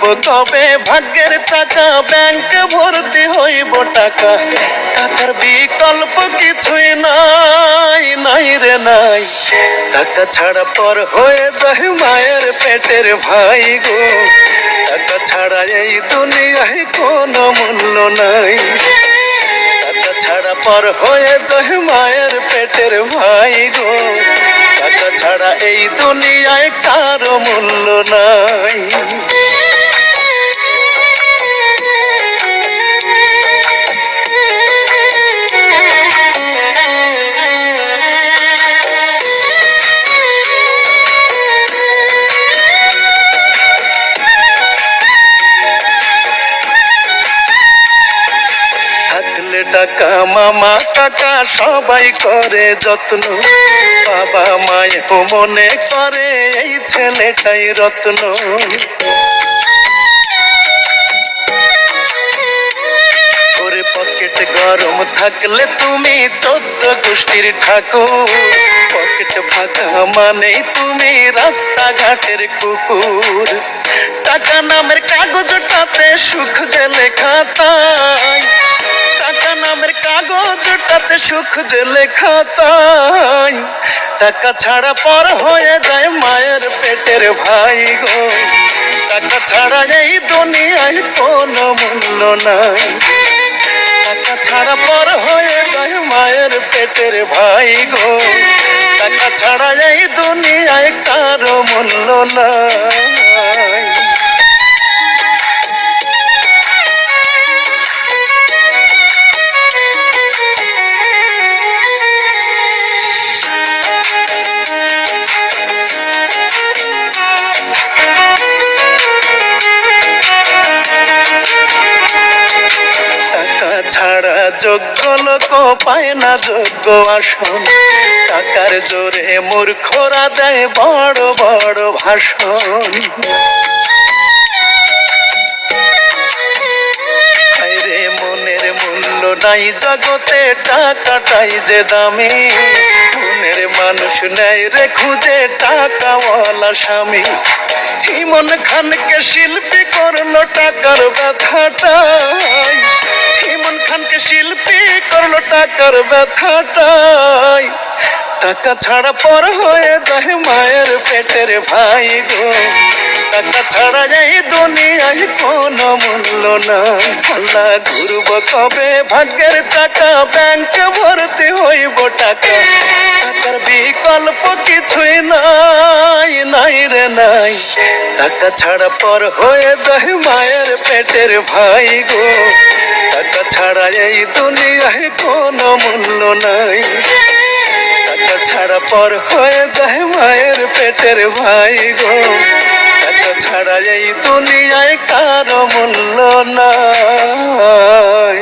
কবে ভাগ্যের চাকা ব্যাংক ভর্তি হইব টাকা টাকার বিকল্প কিছুই নাই নাই রে নাই টাকা ছাড়া পর হয়ে যায় মায়ের পেটের ভাই গো টাকা ছাড়া এই দুনিয়ায় কোনো মূল্য নাই টাকা ছাড়া পর হয়ে যায় মায়ের পেটের ভাই গো টাকা ছাড়া এই দুনিয়ায় কারো মূল্য নাই টাকা মামা কাকা সবাই করে যত্ন বাবা মায়ের মনে করে এই ছেলেটাই রত্ন ওরে পকেট গরম থাকলে তুমি 14 গোষ্ঠীর ঠাকুর পকেট ফাঁকা মানে তুমি রাস্তাঘাটের কুকুর টাকা নামের কাগজটাতে সুখ যে লেখা তাই টাকা নামের কাগজটাতে সুখ যে লেখা তাই টাকা ছাড়া পর হয়ে যায় মায়ের পেটের ভাই গো টাকা ছাড়া এই দুনিয়ায় কোনো মূল্য নাই টাকা ছাড়া পর হয়ে যায় মায়ের পেটের ভাই গো টাকা ছাড়া এই দুনিয়ায় কারো মূল্য নাই ছাড়া যোগ্য লোক পায় না যোগ্য আসন টাকার জোরে মূর্খরা দেয় বড় বড় ভাষণ রে মনের মূল্য নাই জগতে টাকাটাই যে দামি মনের মানুষ নেয় রে খুঁজে টাকাওয়ালা স্বামী ইমন খানকে শিল্পী করলো টাকার ব্যথাটাই ইমন খানকে শিল্পী করলো টাকার ব্যথাটাই টাকা ছাড়া পর হয়ে যায় মায়ের পেটের ভাই গো টাকা ছাড়া এই দুনিয়ায় কোনো মূল্য নাই আল্লাহ ঘুরব কবে ভাগ্যের চাকা ব্যাংক ভর্তি হইব টাকা টাকার বিকল্প কিছুই নাই নাই রে নাই টাকা ছাড়া পর হয়ে যায় মায়ের পেটের ভাই গো টাকা ছাড়া এই দুনিয়ায় কোনো মূল্য নাই টাকা ছাড়া পর হয়ে যায় মায়ের পেটের ভাই গো টাকা ছাড়া এই দুনিয়ায় কারো মূল্য নাই